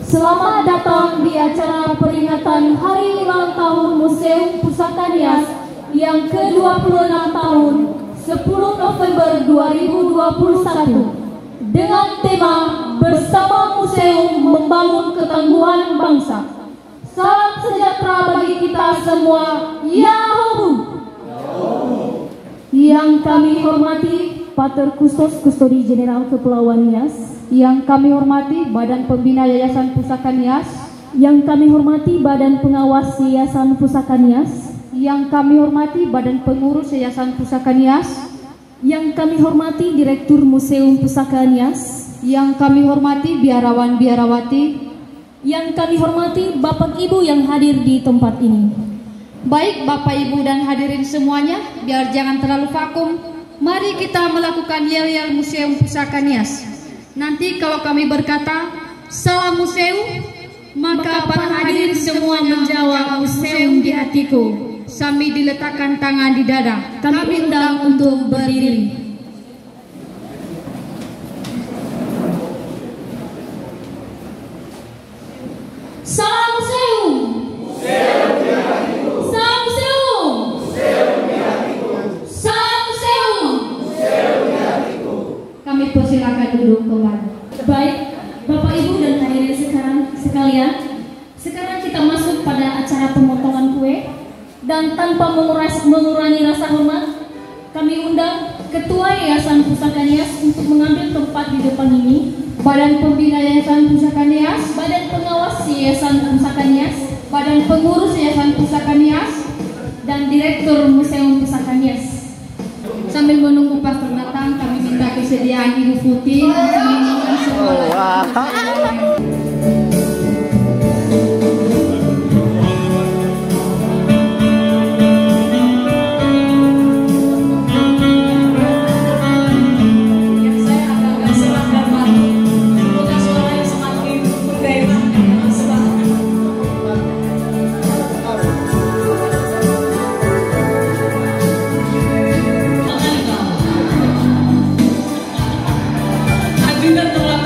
Selamat datang di acara peringatan Hari Ulang Tahun Museum Pusaka Nias yang ke-26 tahun 10 November 2021 dengan tema Bersama Museum Membangun Ketangguhan Bangsa. Salam sejahtera bagi kita semua. Yahoo! Yang kami hormati Pater Kustos Kustodi Jeneral Kepulauan Nias, yang kami hormati Badan Pembina Yayasan Pusaka Nias, yang kami hormati Badan Pengawas Yayasan Pusaka Nias, yang kami hormati Badan Pengurus Yayasan Pusaka Nias, yang kami hormati Direktur Museum Pusaka Nias, yang kami hormati biarawan-biarawati, yang kami hormati Bapak Ibu yang hadir di tempat ini. Baik Bapak Ibu dan hadirin semuanya, biar jangan terlalu vakum, mari kita melakukan yel-yel Museum Pusaka Nias. Nanti kalau kami berkata salam museum, maka para hadirin semua menjawab museum di hatiku sambil diletakkan tangan di dada. Kami undang untuk berdiri. Salam museum. Salam museum. Salam museum. Kami persilakan duduk kembali. Baik, Bapak Ibu dan hadirin sekalian, sekarang kita masuk pada acara pemotongan kue, dan tanpa mengurangi rasa hormat, kami undang Ketua Yayasan Pusaka Nias untuk mengambil tempat di depan ini. Badan Pembina Yayasan Pusaka Nias, Badan Pengawas Yayasan Pusaka Nias, Badan Pengurus Yayasan Pusaka Nias, dan Direktur Museum Pusaka Nias. Sambil menunggu pastor datang, kami minta kesediaan Ibu Putih untuk menyanyikan sebuah lagu. Agenda telah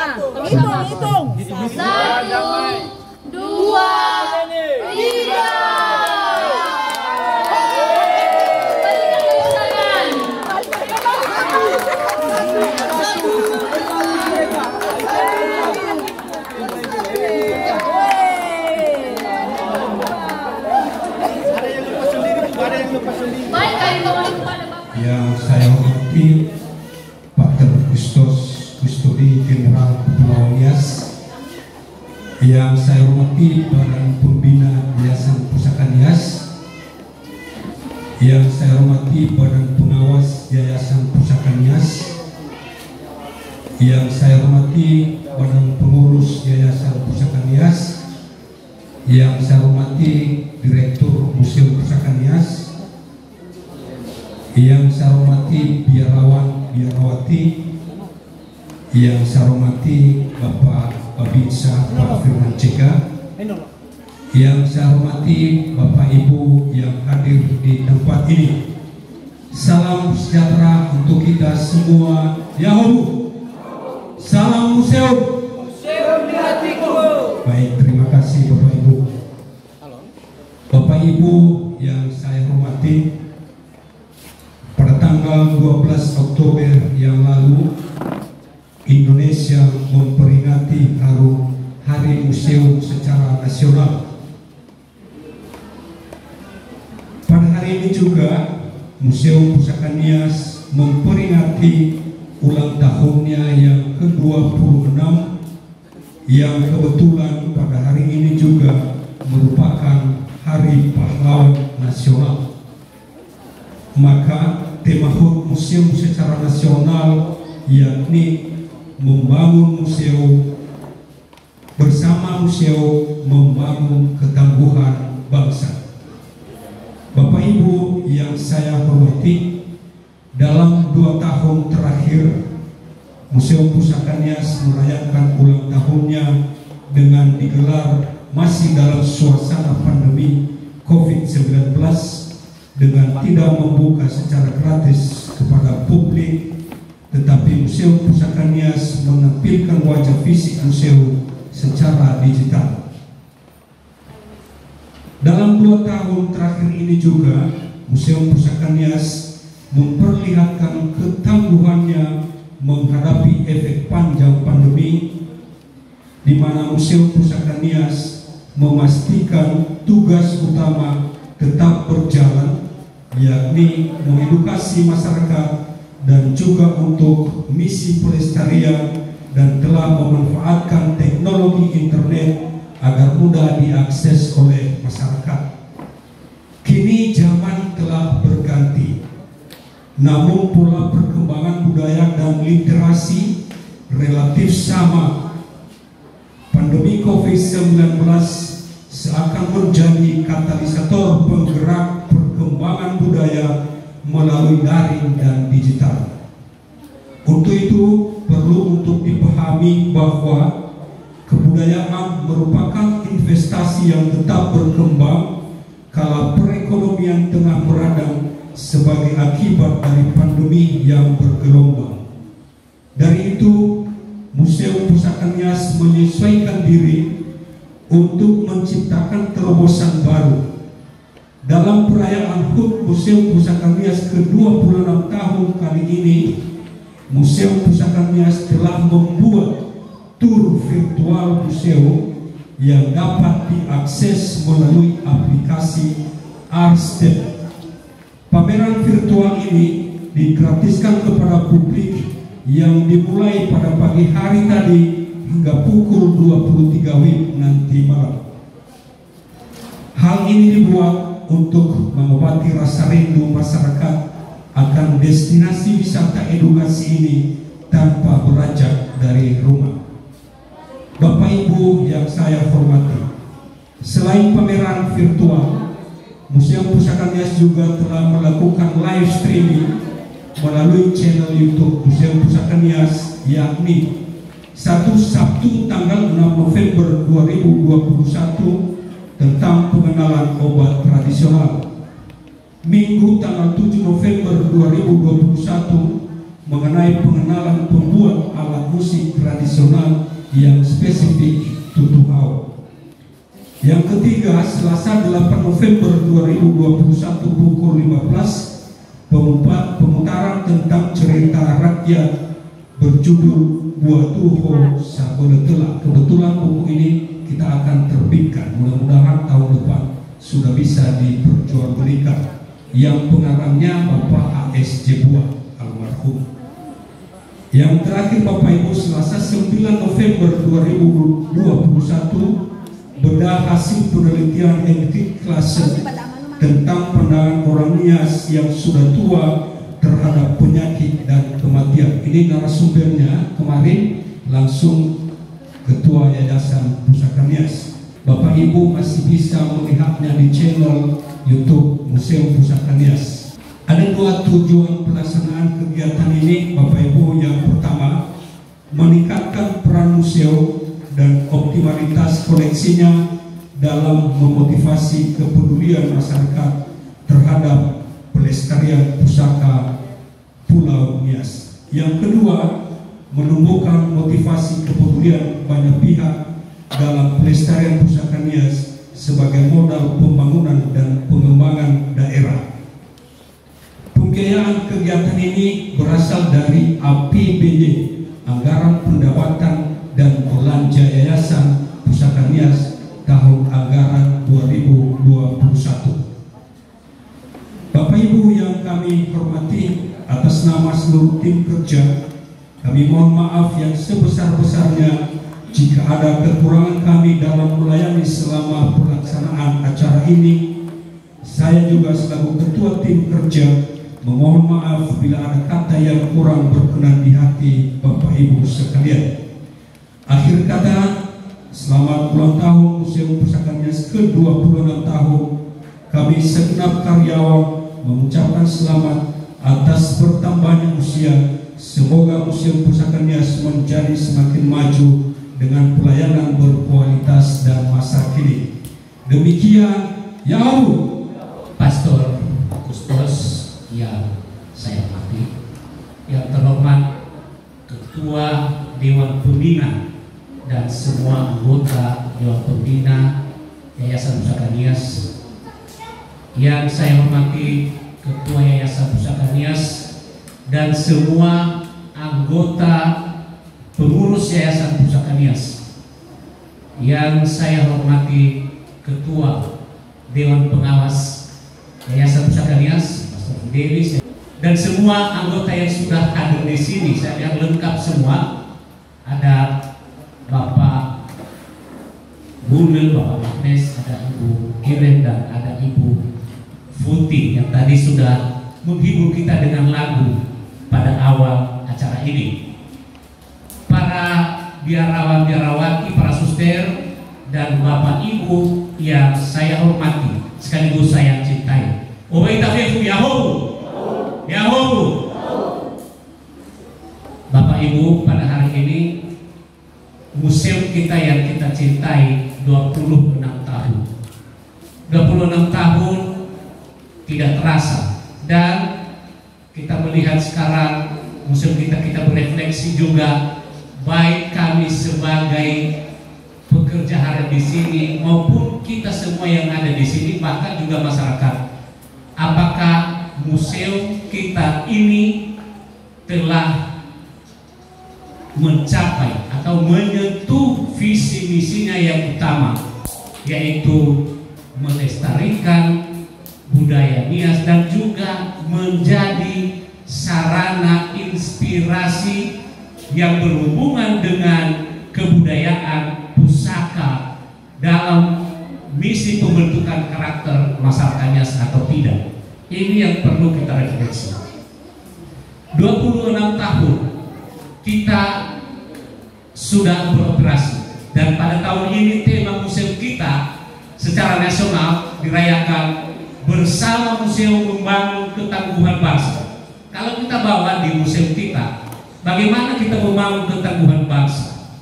Hitung. 1, 2, 3. Yang saya hormati Pak Terkustos Kustodi General Kepulauan Nias, yang saya hormati Badan Pembina Yayasan Pusaka Nias, yang saya hormati Badan Pengawas Yayasan Pusaka Nias, yang saya hormati Badan Pengurus Yayasan Pusaka Nias, yang saya hormati Direktur Museum Pusaka Nias, yang saya hormati biarawan biarawati, yang saya hormati Bapak Babinsa Pak Firman Ceka, yang saya hormati Bapak Ibu yang hadir di tempat ini. Salam sejahtera untuk kita semua. Yahoo! Salam museum. Museum di hatiku. Baik, terima kasih Bapak Ibu. Bapak Ibu yang saya hormati, pada tanggal 12 Oktober yang lalu, Indonesia memperingati Hari Museum secara nasional. Pada hari ini juga, Museum Pusaka Nias memperingati ulang tahunnya yang ke-26, yang kebetulan pada hari ini juga merupakan Hari Pahlawan Nasional. Maka tema HUT museum secara nasional yakni membangun museum, bersama museum membangun ketangguhan bangsa. Bapak Ibu yang saya hormati, dalam 2 tahun terakhir Museum Pusaka Nias merayakan ulang tahunnya dengan digelar masih dalam suasana pandemi COVID-19, dengan tidak membuka secara gratis kepada publik, tetapi Museum Pusaka Nias menampilkan wajah fisik museum secara digital. Dalam 2 tahun terakhir ini juga, Museum Pusaka Nias memperlihatkan ketangguhannya menghadapi efek panjang pandemi, di mana Museum Pusaka Nias memastikan tugas utama tetap berjalan, yakni mengedukasi masyarakat dan juga untuk misi pelestarian, dan telah memanfaatkan teknologi internet agar mudah diakses oleh masyarakat. Kini zaman telah berganti, namun pola perkembangan budaya dan literasi relatif sama. Pandemi COVID-19 seakan menjadi katalisator penggerak perkembangan budaya melalui daring dan digital. Untuk itu perlu untuk dipahami bahwa kebudayaan merupakan investasi yang tetap berkembang kala perekonomian tengah meradang sebagai akibat dari pandemi yang bergelombang. Dari itu, Museum Pusaka Nias menyesuaikan diri untuk menciptakan terobosan baru. Dalam perayaan HUT Museum Pusaka Nias ke-26 tahun kali ini, Museum Pusaka Nias telah membuat tur virtual museum yang dapat diakses melalui aplikasi ArtStep. Pameran virtual ini digratiskan kepada publik yang dimulai pada pagi hari tadi hingga pukul 23 WIB nanti malam. Hal ini dibuat untuk mengobati rasa rindu masyarakat akan destinasi wisata edukasi ini tanpa beranjak dari rumah. Bapak Ibu yang saya hormati, selain pameran virtual, Museum Pusaka Nias juga telah melakukan live streaming melalui channel YouTube Museum Pusaka Nias, yakni 1 Sabtu tanggal 6 November 2021 tentang pengenalan obat tradisional, Minggu tanggal 7 November 2021 mengenai pengenalan pembuat alat musik tradisional yang spesifik tutuhau. Yang ketiga, Selasa 8 November 2021 pukul 15, pemutaran tentang cerita rakyat berjudul Buah Tuho Saboletela. Kebetulan buku ini kita akan terbitkan, mudah-mudahan tahun depan sudah bisa diperjualbelikan. Yang pengarangnya Bapak A.S. Jebuah almarhum. Yang terakhir Bapak Ibu, Selasa 9 November 2021, bedah hasil penelitian enkiklase tentang pandangan orang Nias yang sudah tua terhadap penyakit dan kematian. Ini narasumbernya kemarin langsung Ketua Yayasan Pusaka Nias. Bapak Ibu masih bisa melihatnya di channel YouTube Museum Pusaka Nias. Ada dua tujuan pelaksanaan kegiatan ini, Bapak Ibu. Yang pertama, meningkatkan peran museum dan optimalitas koleksinya dalam memotivasi kepedulian masyarakat terhadap pelestarian pusaka Pulau Nias. Yang kedua, menumbuhkan motivasi kepedulian banyak pihak dalam pelestarian pusaka Nias sebagai modal pembangunan dan pengembangan daerah. Pembiayaan kegiatan ini berasal dari APBD, Anggaran Pendapatan dan Belanja Yayasan Pusaka Nias tahun anggaran 2021. Bapak Ibu yang kami hormati, atas nama seluruh tim kerja, kami mohon maaf yang sebesar-besarnya jika ada kekurangan kami dalam melayani selama pelaksanaan acara ini. Saya juga selaku ketua tim kerja memohon maaf bila ada kata yang kurang berkenan di hati Bapak Ibu sekalian. Akhir kata, selamat ulang tahun Museum Pusaka Nias ke-26 tahun. Kami segenap karyawan mengucapkan selamat atas bertambahnya usia. Semoga Museum Pusaka Nias menjadi semakin maju dengan pelayanan berkualitas dan masa kini. Demikian, ya Allah. Pastor Kustos yang saya hormati, yang terhormat Ketua Dewan Pembina dan semua anggota Dewan Pembina Yayasan Pusaka Nias, yang saya hormati Ketua Yayasan Pusaka Nias dan semua anggota pengurus Yayasan Pusaka Nias, yang saya hormati Ketua Dewan Pengawas Yayasan Pusaka Nias Dewi, dan semua anggota yang sudah hadir di sini. Saya yang lengkap semua. Ada Bapak Bunel, Bapak Magnes, ada Ibu Iren, dan ada Ibu Futi yang tadi sudah menghibur kita dengan lagu pada awal acara ini. Para biarawan-biarawati, para suster, dan Bapak Ibu yang saya hormati sekaligus saya cintai. Bapak Ibu, pada hari ini museum kita yang kita cintai 26 tahun. 26 tahun tidak terasa, dan kita melihat sekarang museum kita berefleksi juga, baik kami sebagai pekerja harian di sini maupun kita semua yang ada di sini, bahkan juga masyarakat. Apakah museum kita ini telah mencapai atau menyentuh visi misinya yang utama, yaitu melestarikan budaya Nias dan juga menjadi sarana inspirasi yang berhubungan dengan kebudayaan pusaka dalam misi pembentukan karakter masyarakat Nias atau tidak. Ini yang perlu kita refleksi. 26 tahun kita sudah beroperasi, dan pada tahun ini tema museum kita secara nasional dirayakan bersama museum membangun ketangguhan bangsa. Kalau kita bawa di museum kita, bagaimana kita membangun ketangguhan bangsa?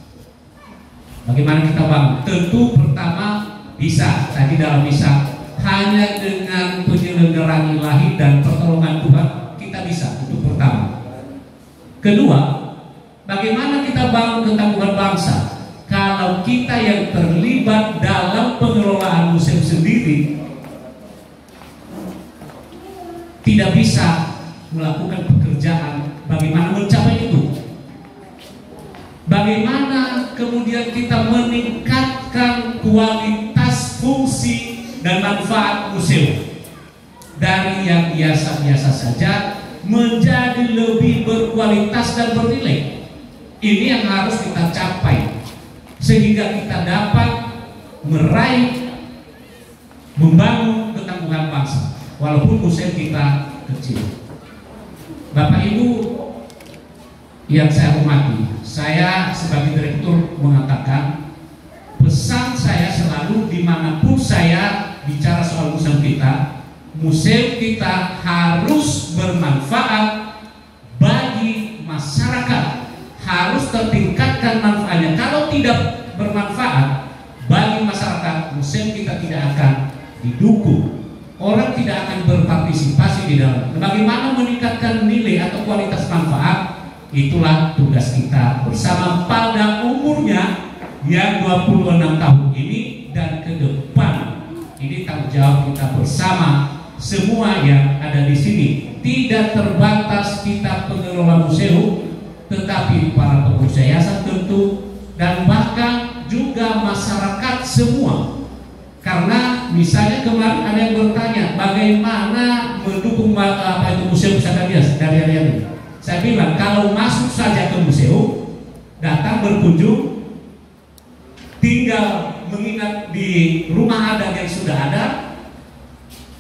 Bagaimana kita bangun? Tentu pertama bisa, tadi dalam misa, hanya dengan penyelenggaraan ilahi dan pertolongan Tuhan kita bisa, itu pertama. Kedua, bagaimana kita bangun ketangguhan bangsa? kalau kita yang terlibat dalam pengelolaan museum sendiri tidak bisa melakukan pekerjaan bagaimana mencapai itu. Bagaimana kemudian kita meningkatkan kualitas fungsi dan manfaat museum dari yang biasa-biasa saja menjadi lebih berkualitas dan bernilai. Ini yang harus kita capai sehingga kita dapat meraih, membangun ketangguhan bangsa walaupun museum kita kecil. Bapak Ibu yang saya hormati, saya sebagai direktur mengatakan pesan saya selalu dimanapun saya bicara soal museum kita harus bermanfaat bagi masyarakat, harus tertingkatkan manfaatnya. Kalau tidak bermanfaat bagi masyarakat, museum kita tidak akan didukung, orang tidak akan berpartisipasi di dalam. Bagaimana meningkatkan nilai atau kualitas manfaat? Itulah tugas kita bersama pada umurnya yang 26 tahun ini dan ke depan. Ini tanggung jawab kita bersama semua yang ada di sini. Tidak terbatas kita pengelola museum, tetapi para pengurus yayasan tentu, dan bahkan juga masyarakat semua. Karena misalnya kemarin ada yang bertanya bagaimana mendukung Museum Pusaka Nias dari hari-hari. Saya bilang kalau masuk saja ke museum, datang berkunjung, tinggal menginap di rumah adat yang sudah ada,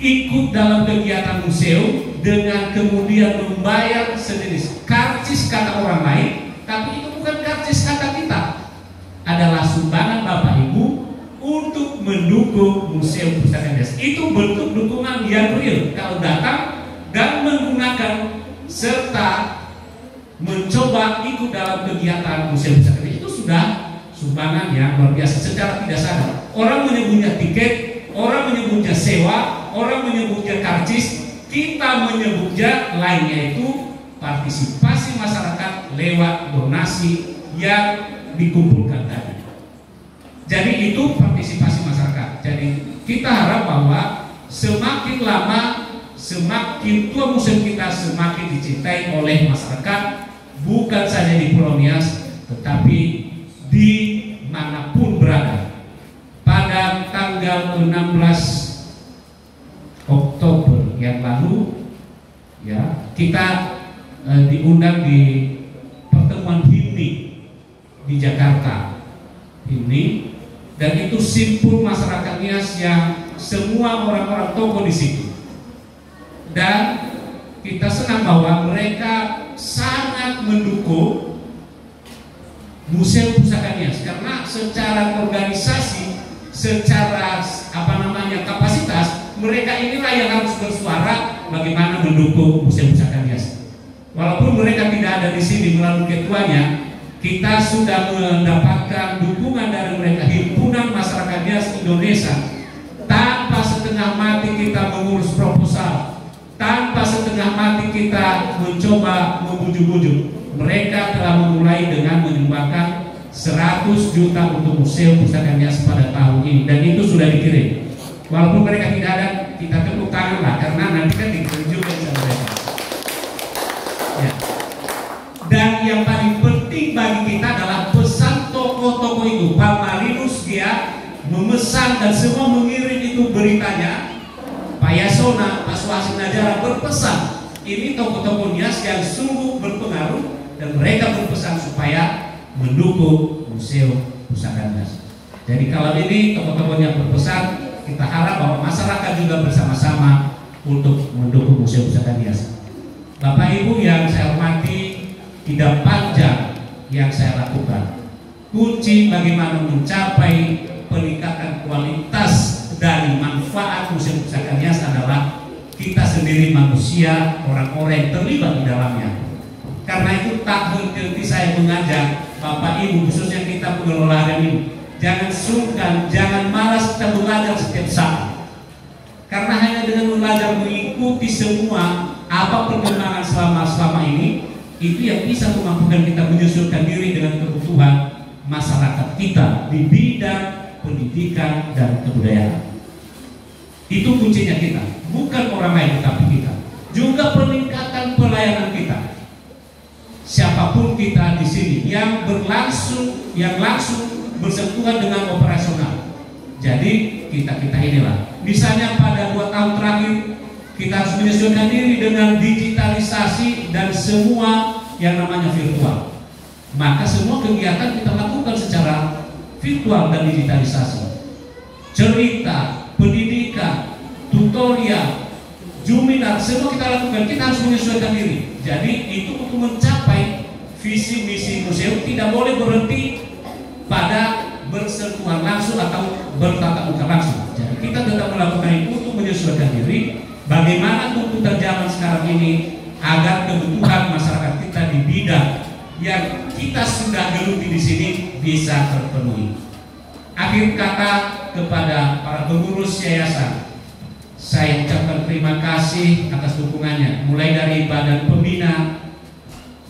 ikut dalam kegiatan museum dengan kemudian membayar sejenis karcis kata orang lain, tapi itu bukan karcis kata kita, adalah sumbangan Bapak Ibu untuk mendukung Museum Pusaka Nias. Itu bentuk dukungan yang real kalau datang dan menggunakan serta mencoba ikut dalam kegiatan Museum Pusaka Nias. Itu sudah sumbangan yang luar biasa secara tidak sadar. Orang menyebutnya tiket, orang menyebutnya sewa, orang menyebutnya karcis, kita menyebutnya lainnya itu partisipasi masyarakat lewat donasi yang dikumpulkan tadi. Jadi itu partisipasi masyarakat. Jadi kita harap bahwa semakin lama, semakin tua museum kita semakin dicintai oleh masyarakat, bukan saja di Pulau Nias, tetapi di manapun berada. Pada tanggal 16 Oktober yang lalu, ya, kita diundang di pertemuan HIMNI di Jakarta. HIMNI, dan itu simpul masyarakat Nias yang semua orang-orang tokoh di situ. Dan kita senang bahwa mereka sangat mendukung Museum Pusaka Nias karena secara organisasi, secara kapasitas, mereka inilah yang harus bersuara bagaimana mendukung Museum Pusaka Nias. Walaupun mereka tidak ada di sini melalui ketuanya, kita sudah mendapatkan dukungan dari mereka, Himpunan Masyarakat Nias Indonesia. Tanpa setengah mati kita mengurus proposal, tanpa setengah mati kita mencoba membujuk-bujuk. Mereka telah memulai dengan menyumbangkan 100 juta untuk Museum Pusaka Nias pada tahun ini, dan itu sudah dikirim. Walaupun mereka tidak ada, kita tepuk tangan lah, karena nanti kan dikirim juga sama mereka. Ya. Dan yang paling penting bagi kita adalah pesan tokoh-tokoh itu. Pak Marinus dia memesan dan semua mengirim itu beritanya. Pak Yasona, Pak Suhasin Najara berpesan. Ini tokoh-tokoh Nias yang sungguh berpengaruh dan mereka berpesan supaya mendukung Museum Pusaka Nias. Jadi kalau ini tokoh-tokohnya berpesan, kita harap bahwa masyarakat juga bersama-sama untuk mendukung Museum Pusaka Nias. Bapak Ibu yang saya hormati, tidak panjang yang saya lakukan. Kunci bagaimana mencapai peningkatan kualitas dari manfaat Museum Pusaka Nias adalah kita sendiri manusia, orang-orang yang terlibat di dalamnya. Karena itu tak henti saya mengajak Bapak Ibu, khususnya kita pengelola ini, jangan sungkan, jangan malas kita belajar setiap saat. Karena hanya dengan belajar mengikuti semua apa perkembangan selama ini, itu yang bisa memampukan kita menyesuaikan diri dengan kebutuhan masyarakat kita di bidang pendidikan dan kebudayaan. Itu kuncinya kita, bukan orang lain tapi kita. Juga peningkatan pelayanan kita. Siapapun kita di sini yang langsung bersentuhan dengan operasional. Jadi kita inilah. Misalnya pada 2 tahun terakhir kita harus menyesuaikan diri dengan digitalisasi dan semua yang namanya virtual. Maka semua kegiatan kita lakukan secara virtual dan digitalisasi. Cerita, pendidikan, tutorial, Juminar, semua kita lakukan. Kita harus menyesuaikan diri. Jadi itu untuk mencapai visi misi museum tidak boleh berhenti pada bersentuhan langsung atau bertatap muka langsung. Jadi kita tetap melakukan itu untuk menyesuaikan diri. Bagaimana tuntutan zaman sekarang ini agar kebutuhan masyarakat kita di bidang yang kita sudah geluti di sini bisa terpenuhi. Akhir kata kepada para pengurus yayasan, saya ucapkan terima kasih atas dukungannya, mulai dari badan pembina,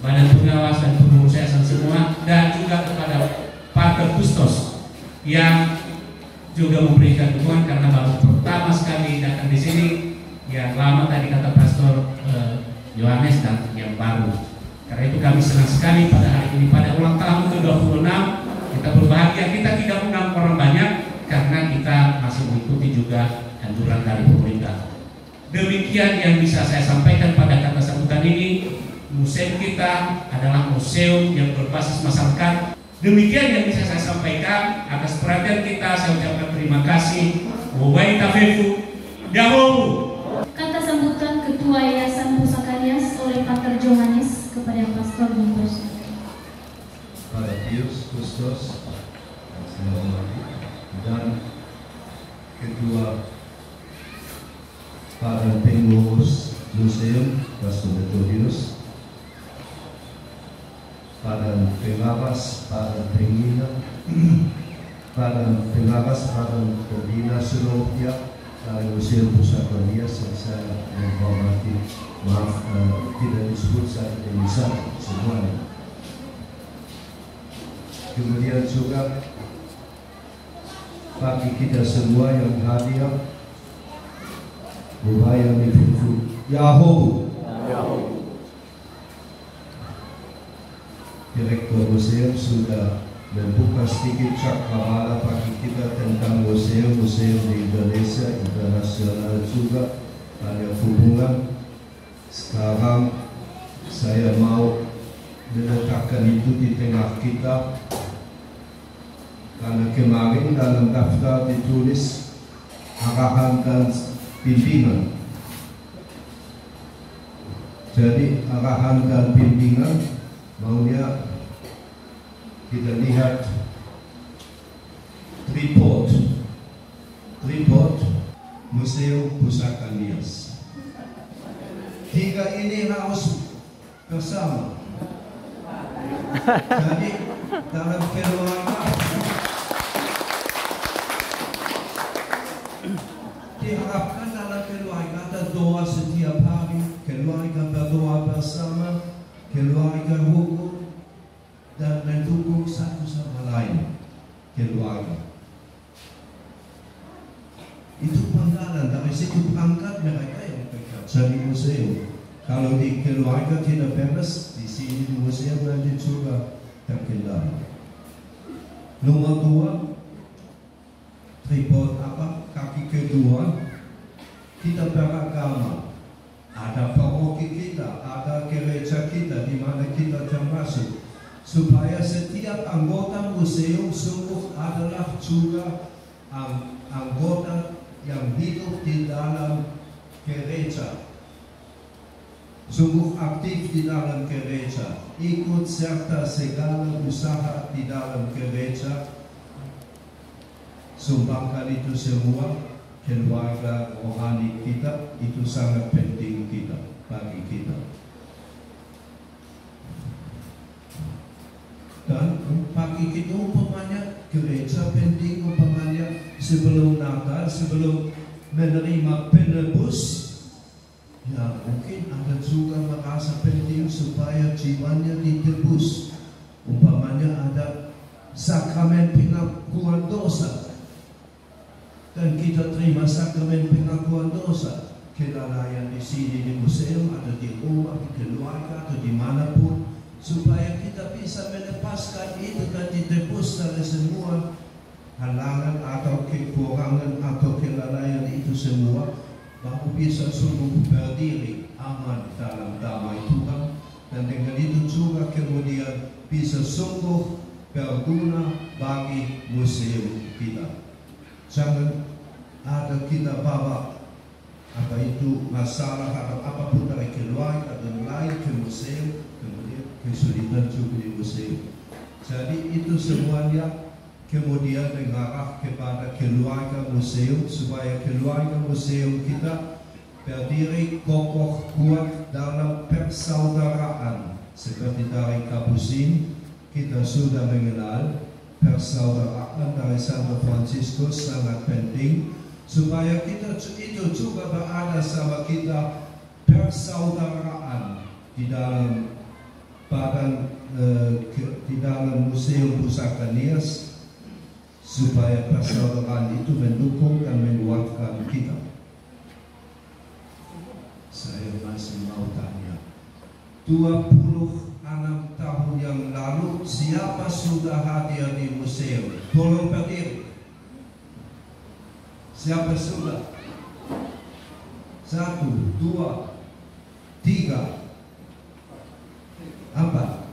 badan pengawas dan pengurus yayasan semua, dan juga kepada Pak Kustos yang juga memberikan dukungan karena baru pertama sekali datang di sini. Yang lama tadi kata Pastor Yohanes dan yang baru. Karena itu kami senang sekali pada hari ini, pada ulang tahun ke-26 kita berbahagia. Kita tidak undang orang banyak karena kita masih mengikuti juga anjuran dari pemerintah. Demikian yang bisa saya sampaikan pada kata sambutan ini. Museum kita adalah museum yang berbasis masyarakat. Demikian yang bisa saya sampaikan. Atas perhatian kita saya ucapkan terima kasih. Wabai tafefu dahulu. Kata sambutan Ketua Yayasan Pusaka Nias oleh Pater Johannes kepada Pastor Bungkus. Pada Pius Kustos dan Ketua para pengurus museum Pastor Metodius, pada pengawas, pada pembina, pada seluruhnya dari Museum Pusaka Nias yang saya menghormati. Maaf tidak disebut saya Indonesia semuanya. Kemudian juga bagi kita semua yang hadir, Ubaya Mifufu Yahoo. Direktur museum sudah membuka sedikit cakrawala bagi kita tentang museum-museum di Indonesia, internasional juga ada hubungan. Sekarang saya mau meletakkan itu di tengah kita, karena kemarin dalam daftar ditulis arahan dan bimbingan. Jadi arahan dan bimbingan maunya kita lihat report Museum Pusaka Nias. 3 ini harus bersama. Jadi dalam keluarga diharapkan dalam keluarga ada doa setiap hari, keluarga berdoa bersama, keluarga rukun dan mendukung satu sama lain. Keluarga itu pangkalan, dari situ berangkat mereka yang bekerja di museum. Kalau di keluarga tidak beres, di sini di museum nanti juga terkendala. Nomor 2, tripod kaki kedua, kita beragama. Ada paroki kita, ada gereja kita di mana kita termasuk. Supaya setiap anggota museum sungguh adalah juga anggota yang hidup di dalam gereja, sungguh aktif di dalam gereja, ikut serta segala usaha di dalam gereja. Sumbangkan itu semua keluarga rohani kita, itu sangat penting bagi kita. Dan bagi kita umpamanya gereja penting, umpamanya sebelum Natal, sebelum menerima penebus, ya mungkin ada juga merasa penting supaya jiwanya ditebus. Umpamanya ada sakramen pengakuan dosa, dan kita terima sakramen pengakuan dosa. Kelalaian di sini di museum, atau di rumah, di keluarga, atau dimanapun, supaya kita bisa melepaskan itu dan ditebus dari semua halangan atau kekurangan atau kelalaian itu semua, baru bisa sungguh berdiri aman dalam damai Tuhan, dan dengan itu juga kemudian bisa sungguh berguna bagi museum kita. Jangan ada kita bawa apa itu masalah atau apapun dari keluarga dan lain ke museum, kemudian kesulitan juga di museum. Jadi itu semuanya kemudian mengarah kepada keluarga museum, supaya keluarga museum kita berdiri kokoh kuat dalam persaudaraan. Seperti dari Kapusin kita sudah mengenal persaudaraan dari Santo Franciscus sangat penting, supaya kita itu juga berada sama kita persaudaraan di dalam di dalam Museum Pusaka Nias, supaya persaudaraan itu mendukung dan menguatkan kita. Saya masih mau tanya, 26 tahun yang lalu siapa sudah hadir di museum? Tolong berdiri. Siapa sudah? 1, 2, 3, 4.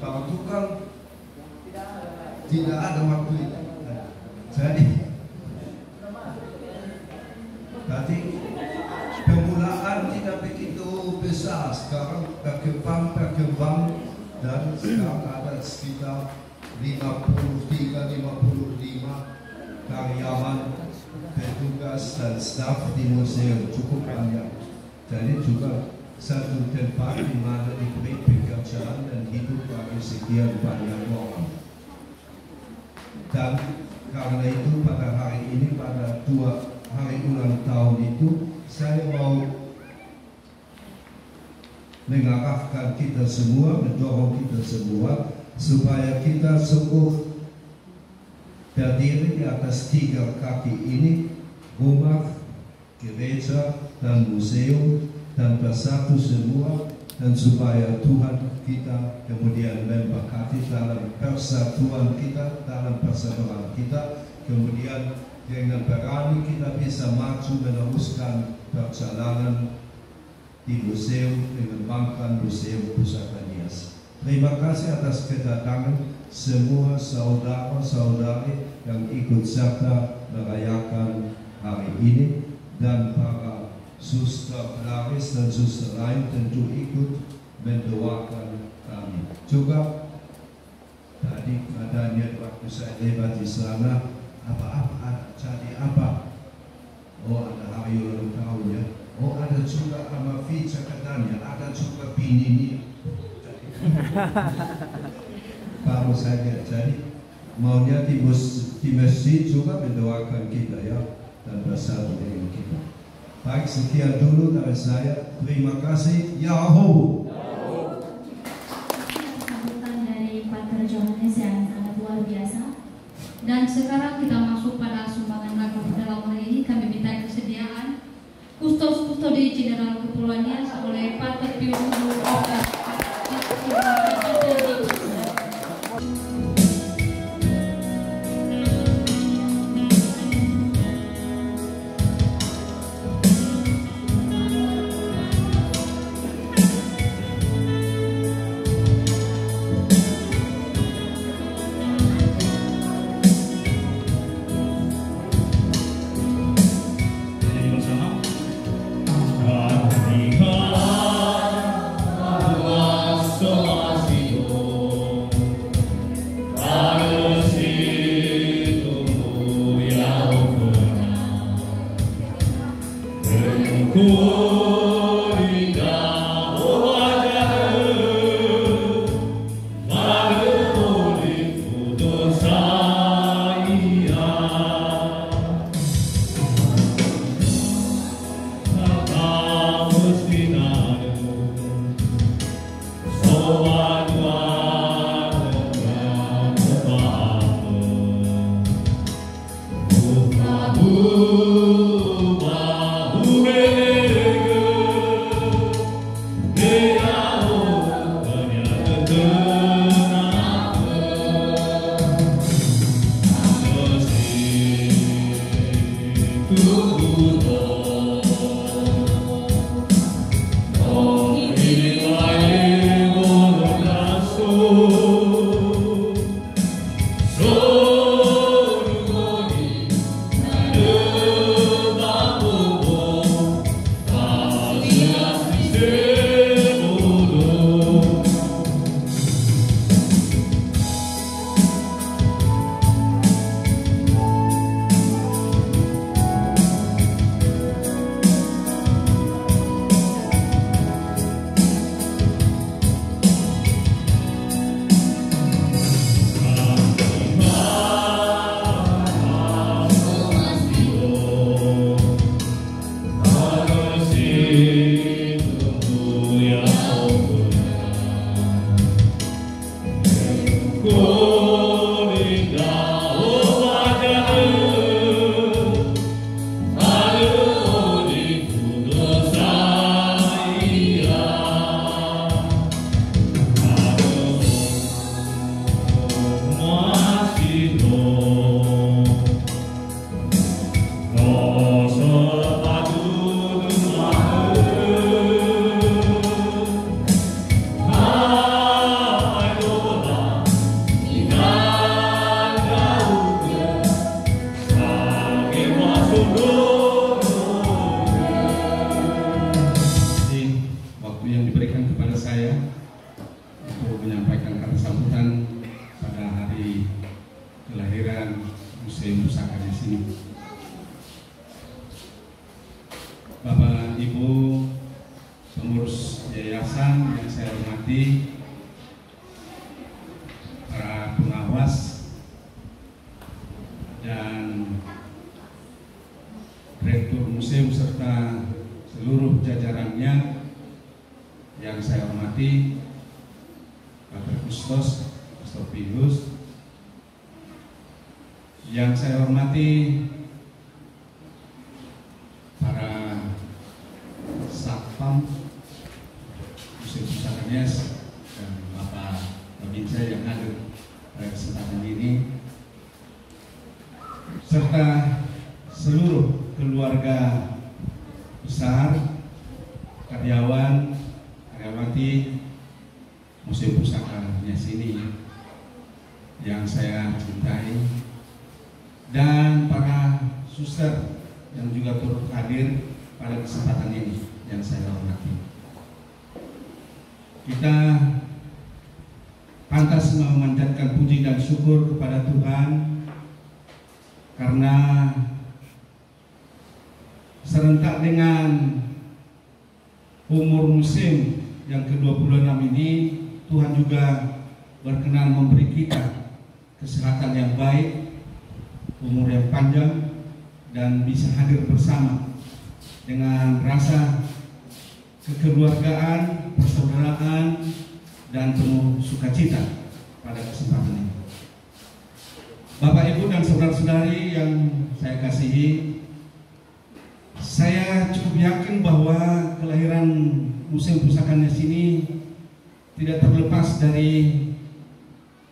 Kalau tukang tidak ada waktu itu. Jadi permulaan tidak begitu besar, sekarang berkembang dan sekarang ada sekitar 53-55 karyawan, petugas dan staf di museum, cukup banyak. Jadi juga satu tempat di mana diberi pekerjaan dan hidup bagi sekian banyak orang. Dan karena itu pada hari ini, pada 2 hari ulang tahun itu, saya mau mengarahkan kita semua, mendorong kita semua supaya kita sungguh berdiri di atas 3 kaki ini, rumah, gereja, dan museum, dan bersatu semua, dan supaya Tuhan kita kemudian memberkati dalam persatuan kita, dalam persaudaraan kita, kemudian dengan berani kita bisa maju meneruskan perjalanan di museum, mengembangkan Museum Pusaka Nias. Terima kasih atas kedatangan semua saudara-saudari yang ikut serta merayakan hari ini, dan para suster Laris dan suster lain tentu ikut mendoakan kami. Juga tadi adanya waktu saya lewat di sana, apa-apa jadi apa? Oh, ada hari ulang tahun ya. Oh, ada juga sama Fica katanya, ada juga bini. Baru saja, jadi maunya di masjid juga mendoakan kita ya, dan bersatu dengan kita. Baik, sekian dulu dari saya. Terima kasih. Yahoo! Sambutan dari Pater Johannes yang sangat luar biasa. Dan sekarang kita masuk pada sumbangan lagu dalam hari ini. Kami minta kesediaan Kustos Kustodi Jenderal Kepulauan Nias oleh Pater Pius Oka. Bersama. pengurus yayasan yang saya hormati, para pengawas dan Direktur Museum serta seluruh jajarannya yang saya hormati, Pak Kustos, Pius, yang saya hormati para satpam Museum Pusaka Nias dan Bapak Babinsa yang hadir pada kesempatan ini, serta seluruh keluarga besar, karyawan, karyawati Museum Pusaka Nias ini yang saya cintai, dan para suster yang juga turut hadir pada kesempatan ini yang saya hormati. Kita pantas memanjatkan puji dan syukur kepada Tuhan karena serentak dengan umur musim yang ke-26 ini, Tuhan juga berkenan memberi kita kesehatan yang baik, umur yang panjang, dan bisa hadir bersama dengan rasa kekeluargaan, persaudaraan, dan penuh sukacita pada kesempatan ini. Bapak, Ibu, dan saudara-saudari yang saya kasihi, saya cukup yakin bahwa kelahiran Museum Pusaka Nias ini tidak terlepas dari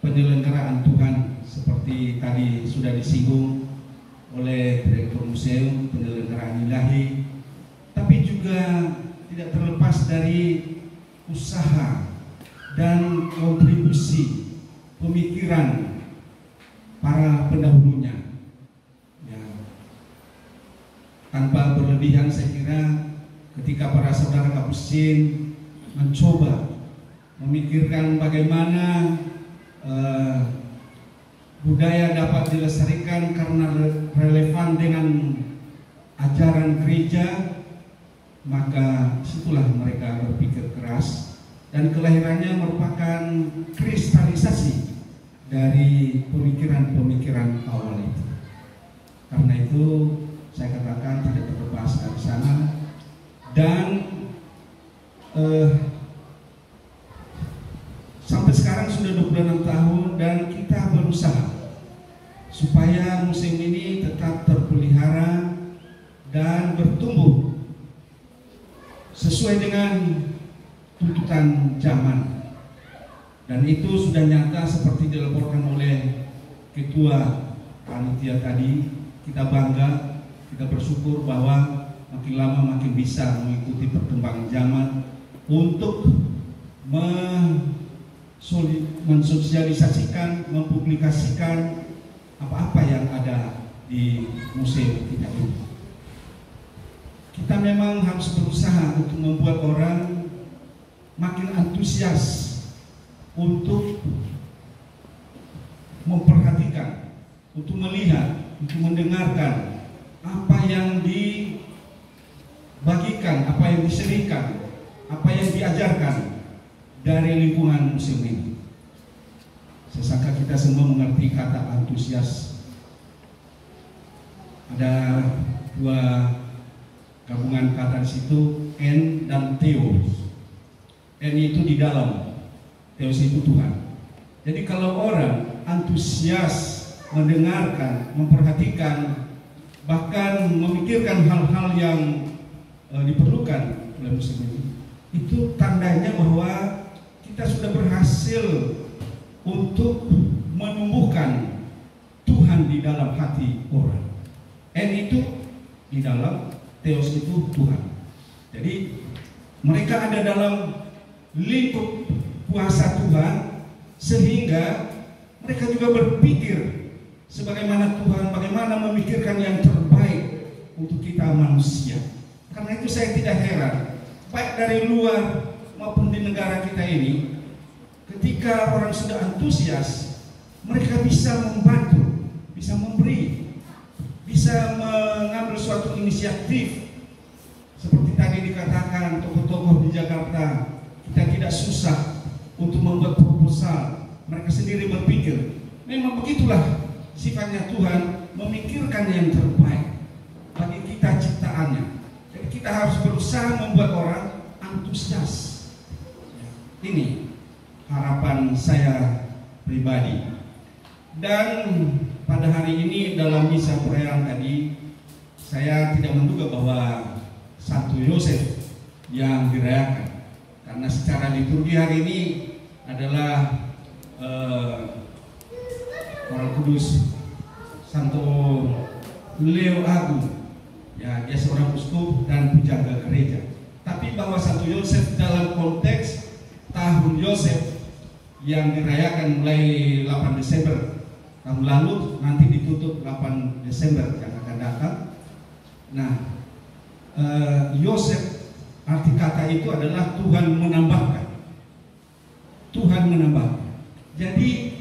penyelenggaraan Tuhan, seperti tadi sudah disinggung oleh Direktur Museum, penyelenggaraan ilahi, tapi juga tidak terlepas dari usaha dan kontribusi pemikiran para pendahulunya. Ya, tanpa berlebihan, saya kira ketika para saudara kapusin mencoba memikirkan bagaimana budaya dapat dilestarikan karena relevan dengan ajaran gereja, maka situlah mereka berpikir keras, dan kelahirannya merupakan kristalisasi dari pemikiran-pemikiran awal itu. Karena itu saya katakan tidak terlepas dari sana, dan sampai sekarang sudah 26 tahun dan kita berusaha supaya museum ini tetap terpelihara dan bertumbuh sesuai dengan tuntutan zaman. Dan itu sudah nyata seperti dilaporkan oleh Ketua Panitia tadi. Kita bangga, kita bersyukur bahwa makin lama makin bisa mengikuti perkembangan zaman untuk mensosialisasikan, mempublikasikan apa-apa yang ada di museum kita ini. Kita memang harus berusaha untuk membuat orang makin antusias untuk memperhatikan, untuk melihat, untuk mendengarkan apa yang dibagikan, apa yang diserikan, apa yang diajarkan dari lingkungan museum ini. Saya sangka kita semua mengerti kata antusias. Ada dua gabungan kata di situ, en dan theos. En itu di dalam, theos itu Tuhan. Jadi kalau orang antusias mendengarkan, memperhatikan, bahkan memikirkan hal-hal yang diperlukan oleh museum ini, itu tandanya bahwa kita sudah berhasil untuk menumbuhkan Tuhan di dalam hati orang. En itu di dalam, theos itu Tuhan. Jadi mereka ada dalam lingkup kuasa Tuhan, sehingga mereka juga berpikir sebagaimana Tuhan, bagaimana memikirkan yang terbaik untuk kita manusia. Karena itu saya tidak heran, baik dari luar maupun di negara kita ini, ketika orang sudah antusias, mereka bisa membantu, bisa memberi, bisa mengambil suatu inisiatif. Seperti tadi tadi dikatakan tokoh-tokoh di Jakarta, kita tidak susah untuk membuat proposal. Mereka sendiri berpikir. Memang begitulah sifatnya Tuhan, memikirkan yang terbaik bagi kita ciptaannya. Jadi kita harus berusaha membuat orang antusias. Ini harapan saya pribadi. Dan pada hari ini dalam misa perayaan tadi, saya tidak menduga bahwa Santo Yosef yang dirayakan, karena secara liturgi hari ini adalah Orang Kudus Santo Leo Agung, ya, dia seorang uskup dan penjaga gereja. Tapi bahwa Santo Yosef dalam konteks tahun Yosef yang dirayakan mulai 8 Desember tahun lalu, nanti ditutup 8 Desember yang akan datang. Nah, Yosef, arti kata itu adalah Tuhan menambahkan. Tuhan menambahkan. Jadi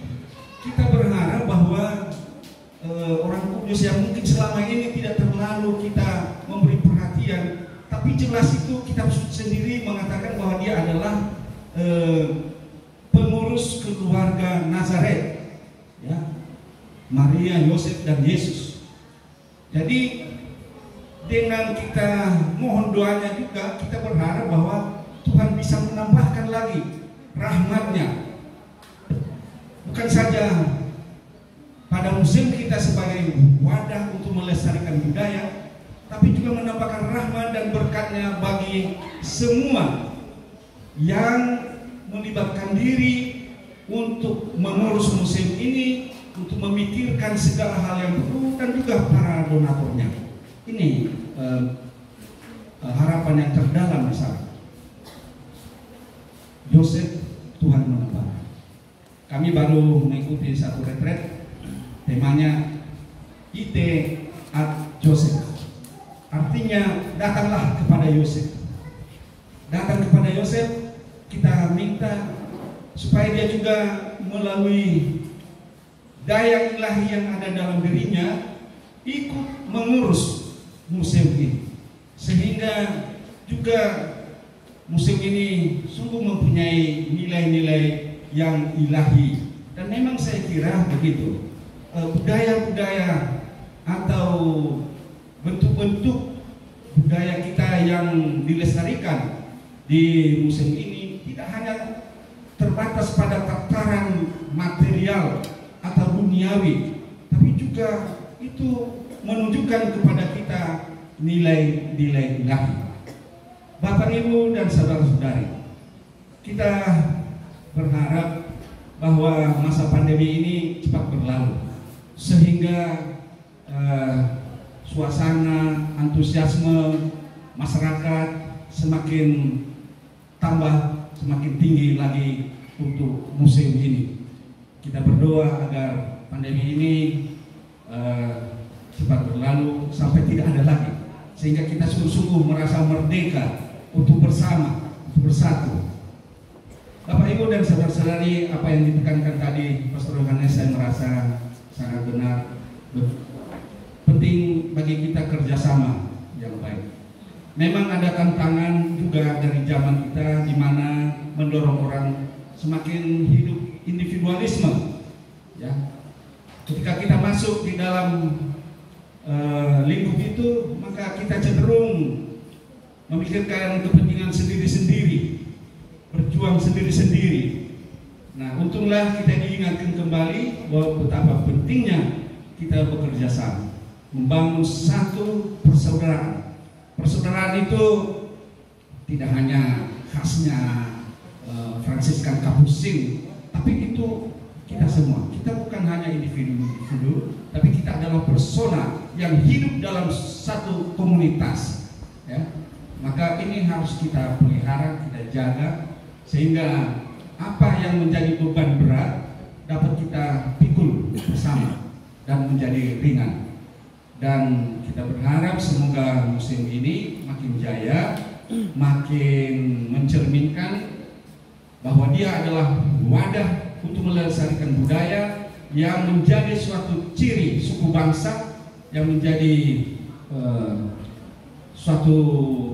kita berharap bahwa orang kudus yang mungkin selama ini tidak terlalu kita memberi perhatian, tapi jelas itu kitab suci sendiri mengatakan bahwa dia adalah pengurus keluarga Nazaret, ya, Maria, Yosef dan Yesus. Jadi dengan kita mohon doanya juga, kita berharap bahwa Tuhan bisa menambahkan lagi rahmat-Nya. Bukan saja pada museum kita sebagai wadah untuk melestarikan budaya, tapi juga menambahkan rahmat dan berkat-Nya bagi semua yang melibatkan diri untuk mengurus museum ini, untuk memikirkan segala hal yang perlu, dan juga para donaturnya. Ini harapan yang terdalam di sana. Yosef, Tuhan menambah. Kami baru mengikuti satu retret, temanya Ite ad Joseph. Artinya datanglah kepada Yosef. Datang kepada Yosef, kita minta supaya dia juga melalui daya ilahi yang ada dalam dirinya ikut mengurus museum ini, sehingga juga museum ini sungguh mempunyai nilai-nilai yang ilahi. Dan memang saya kira begitu, budaya-budaya atau bentuk-bentuk budaya kita yang dilestarikan di museum ini tidak hanya terbatas pada tataran material atau duniawi, tapi juga itu menunjukkan kepada kita nilai-nilai ilahi. Bapak, Ibu, dan saudara-saudari, kita berharap bahwa masa pandemi ini cepat berlalu, sehingga suasana antusiasme masyarakat semakin tambah, semakin tinggi lagi untuk museum ini. Kita berdoa agar pandemi ini cepat berlalu sampai tidak ada lagi, sehingga kita sungguh-sungguh merasa merdeka untuk bersama, untuk bersatu. Bapak, Ibu, dan saudara-saudari, apa yang ditekankan tadi Pastor Yohanes saya merasa sangat benar. Penting bagi kita kerjasama yang baik. Memang ada tantangan juga dari zaman kita, di mana mendorong orang semakin hidup individualisme. Ya, ketika kita masuk di dalam lingkup itu, maka kita cenderung memikirkan kepentingan sendiri-sendiri, berjuang sendiri-sendiri. Nah, untunglah kita diingatkan kembali bahwa betapa pentingnya kita bekerja sama, membangun satu persaudaraan. Persaudaraan itu tidak hanya khasnya Fransiskan Kapusin, tapi itu kita semua. Kita bukan hanya individu-individu, tapi kita adalah persona yang hidup dalam satu komunitas. Ya. Maka ini harus kita pelihara, kita jaga, sehingga apa yang menjadi beban berat dapat kita pikul bersama dan menjadi ringan. Dan kita berharap semoga museum ini makin jaya, makin mencerminkan bahwa dia adalah wadah untuk melestarikan budaya yang menjadi suatu ciri suku bangsa, yang menjadi suatu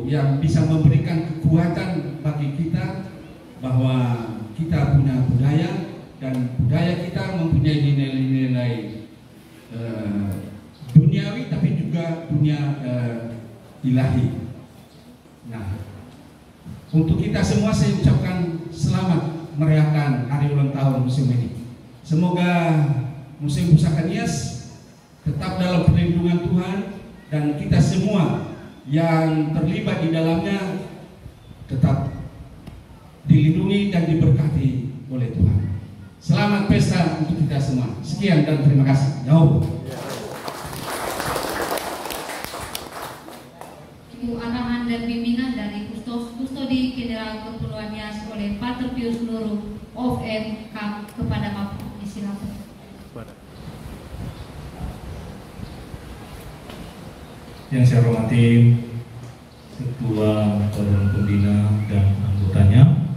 yang bisa memberikan kekuatan bagi kita bahwa kita punya budaya dan budaya kita mempunyai nilai-nilai duniawi tapi juga dunia ilahi. Nah, untuk kita semua saya ucapkan selamat merayakan hari ulang tahun museum ini. Semoga Museum Pusaka Nias tetap dalam perlindungan Tuhan dan kita semua yang terlibat di dalamnya tetap dilindungi dan diberkati oleh Tuhan. Selamat pesta untuk kita semua. Sekian dan terima kasih. Jauh. Ibu arahan dan bimbingan dari Kustodi General Kepulauan Nias oleh Pater Pius Nuru OFM kepada Bapak disilakan. Yang saya hormati Ketua Badan Pembina dan anggotanya,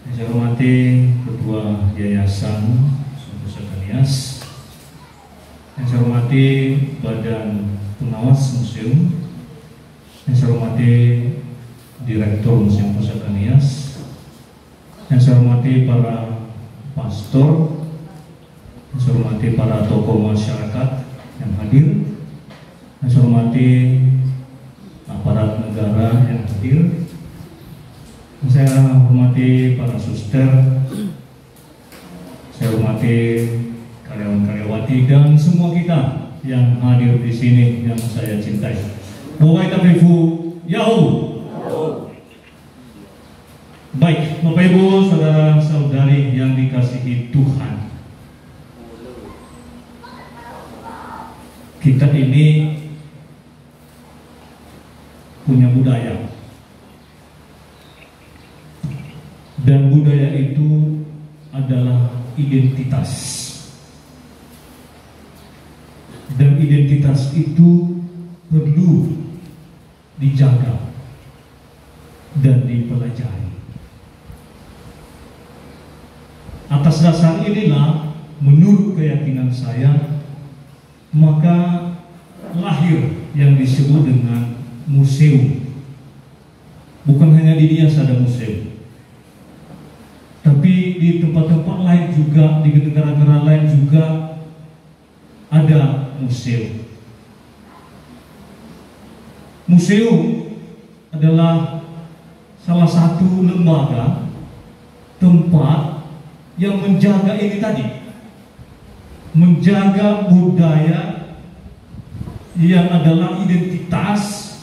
yang saya hormati Ketua Yayasan Museum Pusaka Nias, yang saya hormati Badan Pengawas Museum, yang saya hormati Direktur Museum Pusaka Nias, yang saya hormati para pastor, yang saya hormati para tokoh masyarakat yang hadir, yang saya hormati aparat negara yang hadir, yang saya hormati para suster, saya hormati karyawan-karyawati dan semua kita yang hadir di sini yang saya cintai. Bapak Ibu, Yahoo. Baik, Bapak Ibu, saudara-saudari yang dikasihi Tuhan, kita ini punya budaya, dan budaya itu adalah identitas, dan identitas itu perlu dijaga dan dipelajari. Atas dasar inilah, menurut keyakinan saya, maka lahir yang disebut dengan museum. Bukan hanya di Nias ada museum, tapi di tempat-tempat lain juga, di negara-negara lain juga ada museum. Museum adalah salah satu lembaga tempat yang menjaga ini tadi, menjaga budaya yang adalah identitas,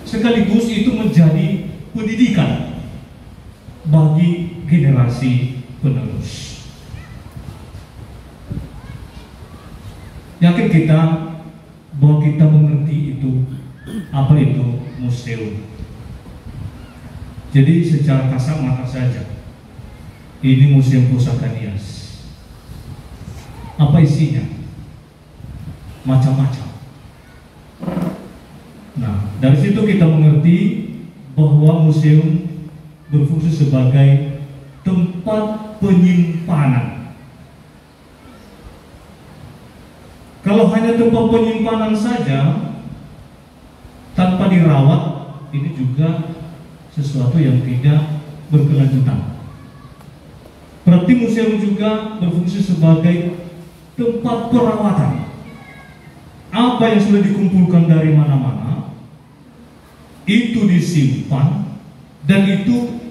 sekaligus itu menjadi pendidikan bagi generasi penerus. Yakin kita bahwa kita mengerti itu, apa itu museum. Jadi secara kasar mata saja, ini Museum Pusaka Nias. Apa isinya? Macam-macam. Nah, dari situ kita mengerti bahwa museum berfungsi sebagai tempat penyimpanan. Kalau hanya tempat penyimpanan saja tanpa dirawat, ini juga sesuatu yang tidak berkelanjutan. Berarti museum juga berfungsi sebagai tempat perawatan. Apa yang sudah dikumpulkan dari mana-mana itu disimpan dan itu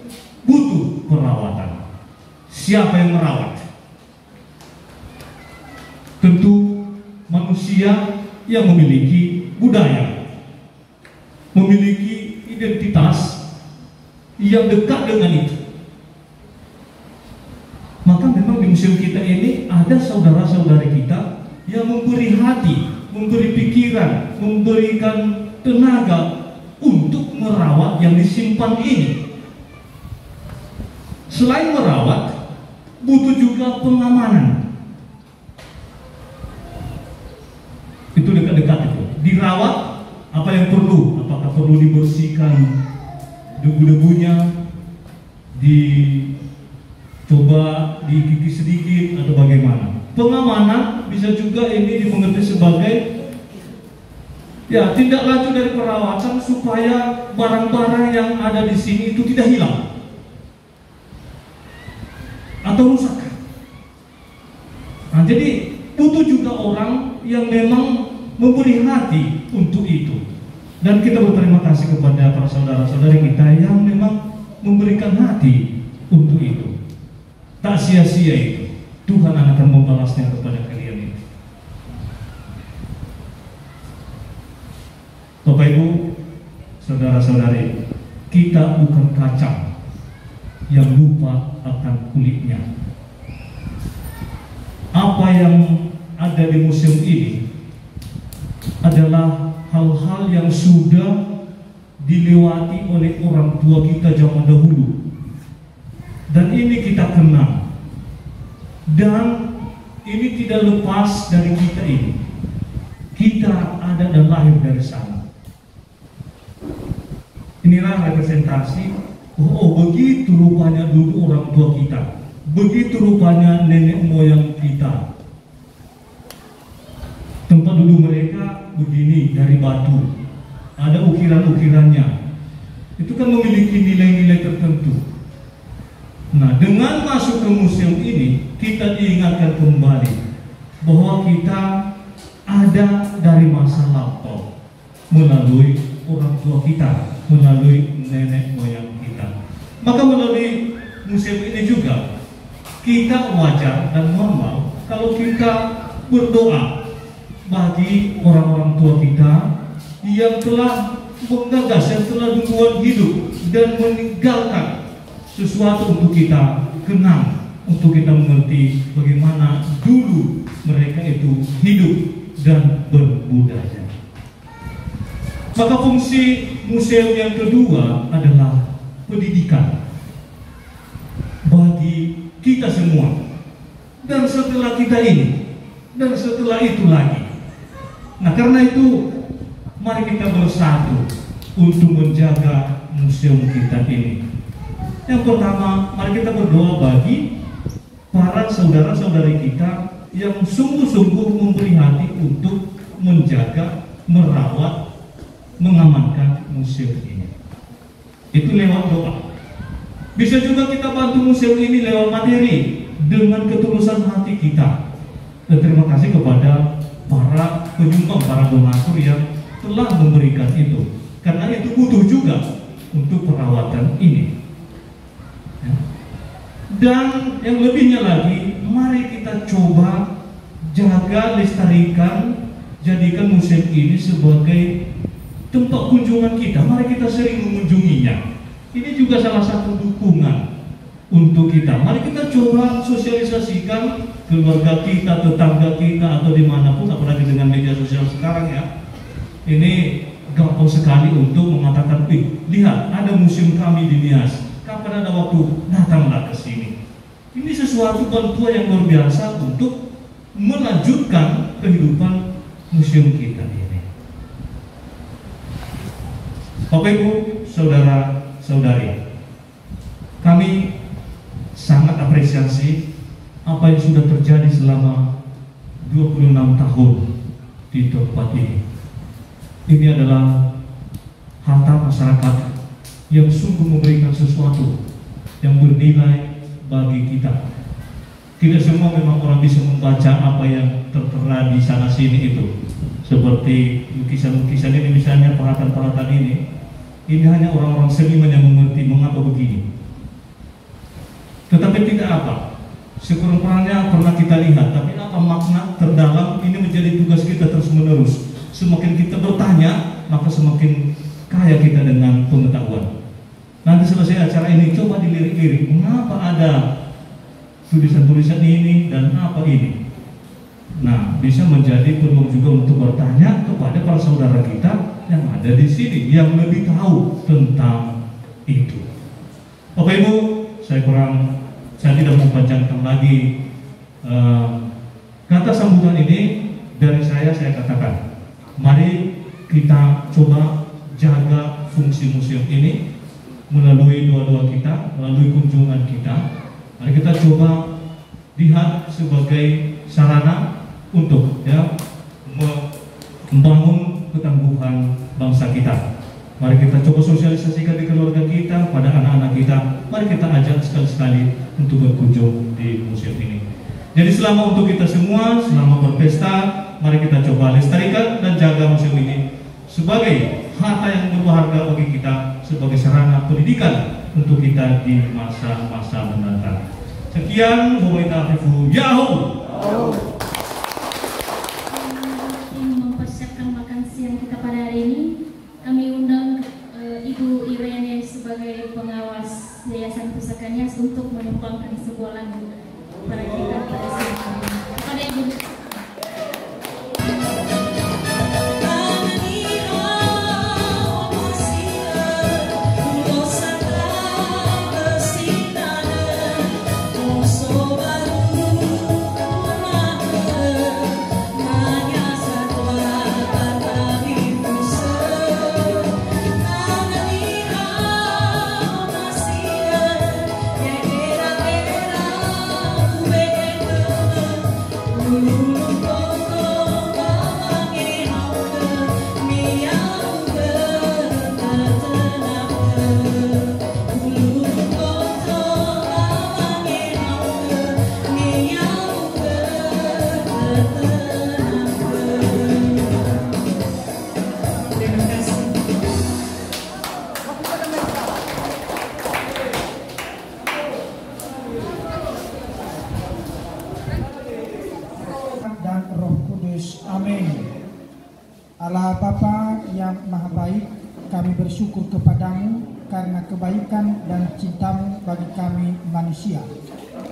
butuh perawatan. Siapa yang merawat? Tentu manusia yang memiliki budaya, memiliki identitas yang dekat dengan itu. Maka memang di museum kita ini ada saudara-saudari kita yang memberi hati, memberi pikiran, memberikan tenaga untuk merawat yang disimpan ini. Selain merawat, butuh juga pengamanan. Itu dekat-dekat itu. Dirawat, apa yang perlu? Apakah perlu dibersihkan debu-debunya, dicoba dikikis sedikit atau bagaimana? Pengamanan bisa juga ini dimengerti sebagai Ya, tindak lanjut dari perawatan supaya barang-barang yang ada di sini itu tidak hilang atau rusak. Nah, jadi butuh juga orang yang memang memberi hati untuk itu. Dan kita berterima kasih kepada para saudara-saudari kita yang memang memberikan hati untuk itu. Tak sia-sia itu. Tuhan akan membalasnya kepada kalian itu. Bapak Ibu, saudara-saudari, kita bukan kacang yang lupa akan kulitnya. Apa yang ada di museum ini adalah hal-hal yang sudah dilewati oleh orang tua kita zaman dahulu, dan ini kita kenal, dan ini tidak lepas dari kita ini. Kita ada dan lahir dari sana. Inilah representasi, oh begitu rupanya dulu orang tua kita, begitu rupanya nenek moyang kita. Tempat duduk mereka begini dari batu, ada ukiran-ukirannya. Itu kan memiliki nilai-nilai tertentu. Nah, dengan masuk ke museum ini, kita diingatkan kembali bahwa kita ada dari masa lampau melalui orang tua kita, melalui nenek moyang kita. Maka melalui museum ini juga kita wajar dan normal kalau kita berdoa bagi orang-orang tua kita yang telah menggagas, yang telah duluan hidup dan meninggalkan sesuatu untuk kita kenang, untuk kita mengerti bagaimana dulu mereka itu hidup dan berbudaya. Maka fungsi museum yang kedua adalah pendidikan bagi kita semua, dan setelah kita ini, dan setelah itu lagi. Nah, karena itu mari kita bersatu untuk menjaga museum kita ini. Yang pertama, mari kita berdoa bagi para saudara-saudari kita yang sungguh-sungguh memberi hati untuk menjaga, merawat, mengamankan museum ini. Itu lewat doa. Bisa juga kita bantu museum ini lewat materi dengan ketulusan hati kita. Dan terima kasih kepada para penyumbang, para donatur yang telah memberikan itu, karena itu butuh juga untuk perawatan ini. Ya. Dan yang lebihnya lagi, mari kita coba jaga, lestarikan, jadikan museum ini sebagai tempat kunjungan kita. Mari kita sering mengunjunginya. Ini juga salah satu dukungan untuk kita. Mari kita coba sosialisasikan keluarga kita, tetangga kita, atau dimanapun, apalagi dengan media sosial sekarang ya. Ini gampang sekali untuk mengatakan, lihat ada museum kami di Nias. Kapan ada waktu, datanglah ke sini. Ini sesuatu bantuan yang luar biasa untuk melanjutkan kehidupan museum kita ini. Bapak Ibu, saudara-saudari, kami sangat apresiasi apa yang sudah terjadi selama 26 tahun di tempat ini. Ini adalah harta masyarakat yang sungguh memberikan sesuatu yang bernilai bagi kita. Tidak semua memang orang bisa membaca apa yang tertera di sana sini itu. Seperti lukisan-lukisan ini, misalnya peralatan-peralatan ini hanya orang-orang seniman yang mengerti mengapa begini. Tetapi tidak apa, sekurang-kurangnya pernah kita lihat, tapi apa makna terdalam ini menjadi tugas kita terus-menerus. Semakin kita bertanya, maka semakin kaya kita dengan pengetahuan. Nanti selesai acara ini, coba dilirik-lirik, mengapa ada tulisan-tulisan ini dan apa ini. Nah, bisa menjadi peluang juga untuk bertanya kepada para saudara kita yang ada di sini, yang lebih tahu tentang itu. Bapak Ibu, saya tidak mau panjangkan lagi kata sambutan ini. Dari saya katakan, mari kita coba jaga fungsi museum ini melalui doa-doa kita, melalui kunjungan kita. Mari kita coba lihat sebagai sarana untuk membangun ketangguhan bangsa kita. Mari kita coba sosialisasikan di keluarga kita, pada anak-anak kita. Mari kita ajak sekali-sekali untuk berkunjung di museum ini. Jadi selama untuk kita semua, selama berpesta, mari kita coba lestarikan dan jaga museum ini sebagai harta yang berharga bagi kita, sebagai sarana pendidikan untuk kita di masa-masa mendatang. Sekian, wabillahi taufiq. Yahoo! Mempersiapkan makan siang kita pada hari ini, kami undang Ibu Irene sebagai pengawas Yayasan Pusaka Nias untuk menumpangkan sebuah lagu pada kita pada siang hari ini. Kepada Ibu. Allah Bapa yang Maha Baik, kami bersyukur kepadamu karena kebaikan dan cintamu bagi kami manusia.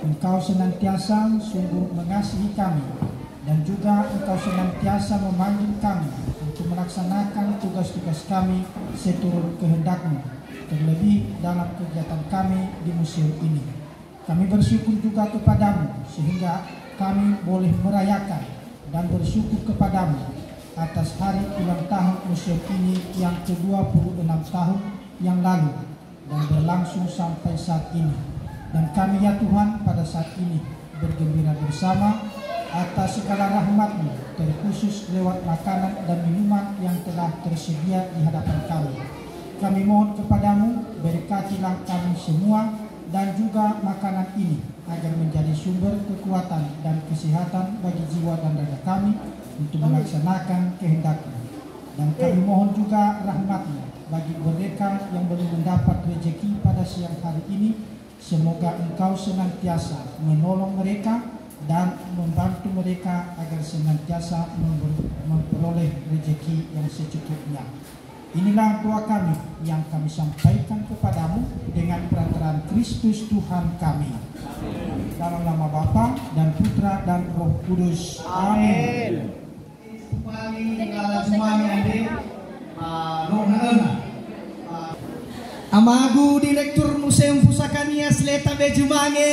Engkau senantiasa sungguh mengasihi kami dan juga Engkau senantiasa memanggil kami untuk melaksanakan tugas-tugas kami seturut kehendak-Mu, terlebih dalam kegiatan kami di museum ini. Kami bersyukur juga kepadamu sehingga kami boleh merayakan dan bersyukur kepadamu atas hari ulang tahun museum ini yang ke-26 tahun yang lalu dan berlangsung sampai saat ini. Dan kami ya Tuhan pada saat ini bergembira bersama atas segala rahmat-Mu, terkhusus lewat makanan dan minuman yang telah tersedia di hadapan kami. Kami mohon kepadamu, berkatilah kami semua dan juga makanan ini agar menjadi sumber kekuatan dan kesehatan bagi jiwa dan raga kami untuk melaksanakan kehendak-Mu. Dan kami mohon juga rahmat-Mu bagi mereka yang belum mendapat rezeki pada siang hari ini. Semoga Engkau senantiasa menolong mereka dan membantu mereka agar senantiasa memperoleh rezeki yang secukupnya. Inilah doa kami yang kami sampaikan kepadamu dengan perantaraan Kristus Tuhan kami. Dalam nama Bapa dan Putra dan Roh Kudus. Amin. Amagu Direktur Museum Pusaka Nias Leta Bejumange.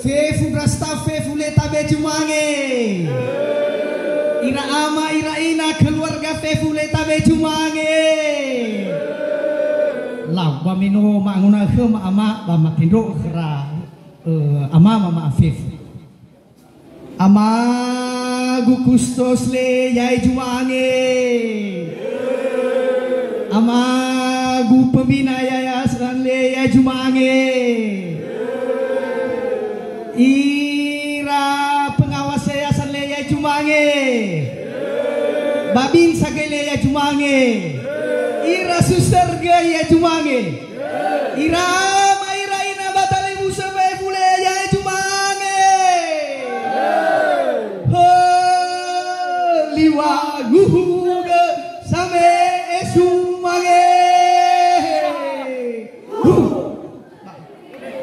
Fefu Grasta Fefu Leta Bejumange. Ira ama ira ina keluarga Fefu Leta Bejumange. Lau bamino manguna khema ama bamakindo khra ama mama Fefu. Amagu kustos le yai jumange. Amagu pembina yayasan le yai jumange. Ira pengawas yayasan le yai jumange. Babin sagai le yai jumange. Ira suster ge yai jumange. Ira ma ira ina batale musa be fule yai jumange. Liwa guhuga same esumage.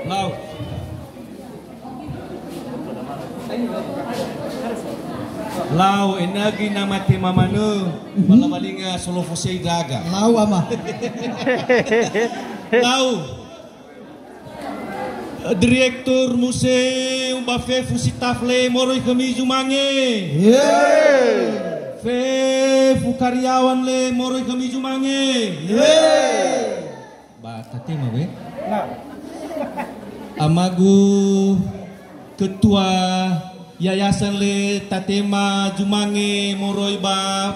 Lau. Lau enagi nama tema manu bala balinga solo fosei daga. Lau ama. Lau. Direktur Museum Bafe Fusitafle Moroi Kami Jumange. Fefu karyawan le Moroi Kami Jumange. Bata tema be. Amagu Ketua Yayasan le Tatema Jumange Moroi ba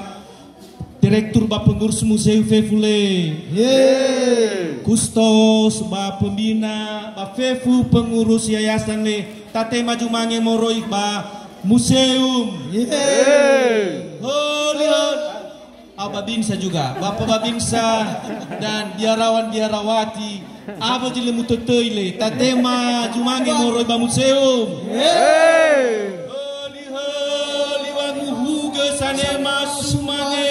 Direktur ba pengurus Museum Fefule. Kustos ba pembina ba Fefu pengurus Yayasan le Tatema Jumange Moroi ba Museum. Babinsa juga, Bapak Babinsa dan biarawan-biarawati, Aba jile mutotoile, Tatema Jumange Moroi ba Museum. Holi wangu huga sanema sumange.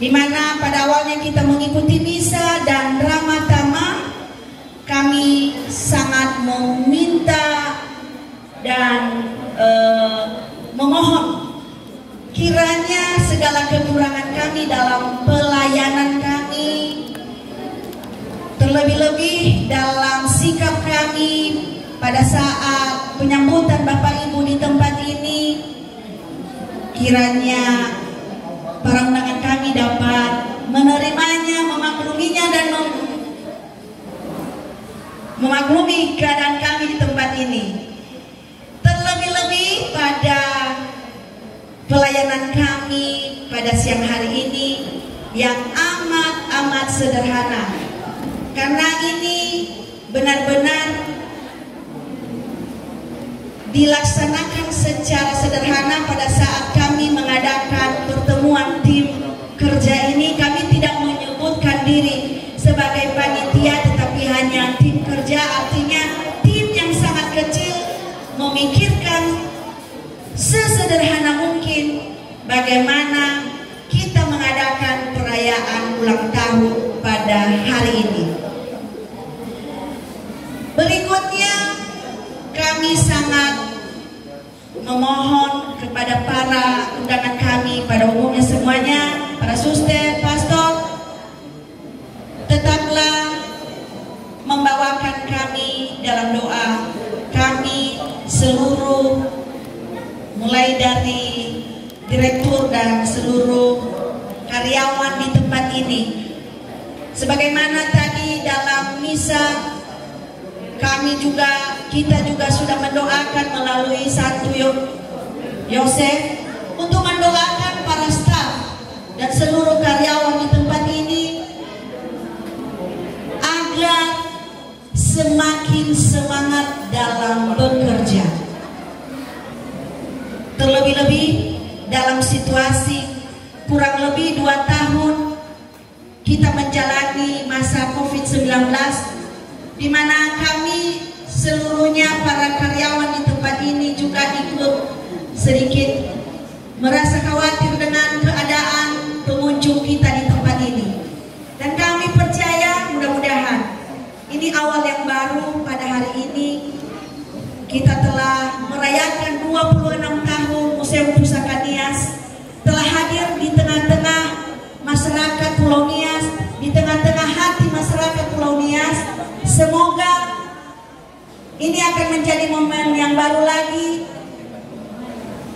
di mana pada awalnya kita mengikuti misa dan drama tama. Kami sangat meminta dan memohon kiranya segala kekurangan kami dalam pelayanan kami, terlebih-lebih dalam sikap kami pada saat penyambutan Bapak Ibu di tempat ini, kiranya para undangan kami dapat menerimanya, memakluminya dan memaklumi keadaan kami di tempat ini. Terlebih-lebih pada pelayanan kami pada siang hari ini yang amat sederhana, karena ini benar-benar dilaksanakan secara sederhana. Pada saat kami mengadakan pertemuan tim kerja ini, kami tidak menyebutkan diri sebagai panitia, tetapi hanya tim kerja, artinya tim yang sangat kecil memikirkan sesederhana mungkin bagaimana kita mengadakan perayaan ulang tahun pada hari ini. Berikutnya, kami sangat memohon kepada para undangan kami pada umumnya semuanya, para suster, pastor, tetaplah membawakan kami dalam doa. Kami seluruh, mulai dari direktur dan seluruh karyawan di tempat ini, sebagaimana tadi dalam misa kita juga sudah mendoakan melalui Santo Yosef untuk mendoakan para staf dan seluruh karyawan di tempat ini agar semakin semangat dalam bekerja. Terlebih-lebih dalam situasi kurang lebih 2 tahun kita menjalani masa COVID-19, di mana kami seluruhnya para karyawan di tempat ini juga ikut sedikit merasa khawatir dengan keadaan pengunjung kita di tempat ini. Dan kami percaya mudah-mudahan ini awal yang baru. Pada hari ini kita telah merayakan 26 tahun Museum Pusaka Nias, telah hadir di tengah-tengah masyarakat Pulau Nias, di tengah-tengah hati masyarakat Pulau Nias. Semoga ini akan menjadi momen yang baru lagi.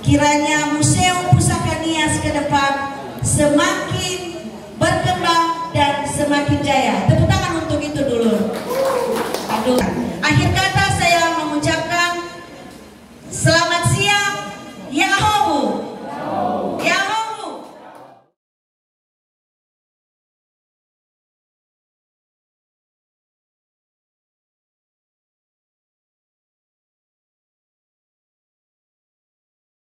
Kiranya Museum Pusaka Nias ke depan semakin berkembang dan semakin jaya. Tepuk tangan untuk itu dulu. Aduh.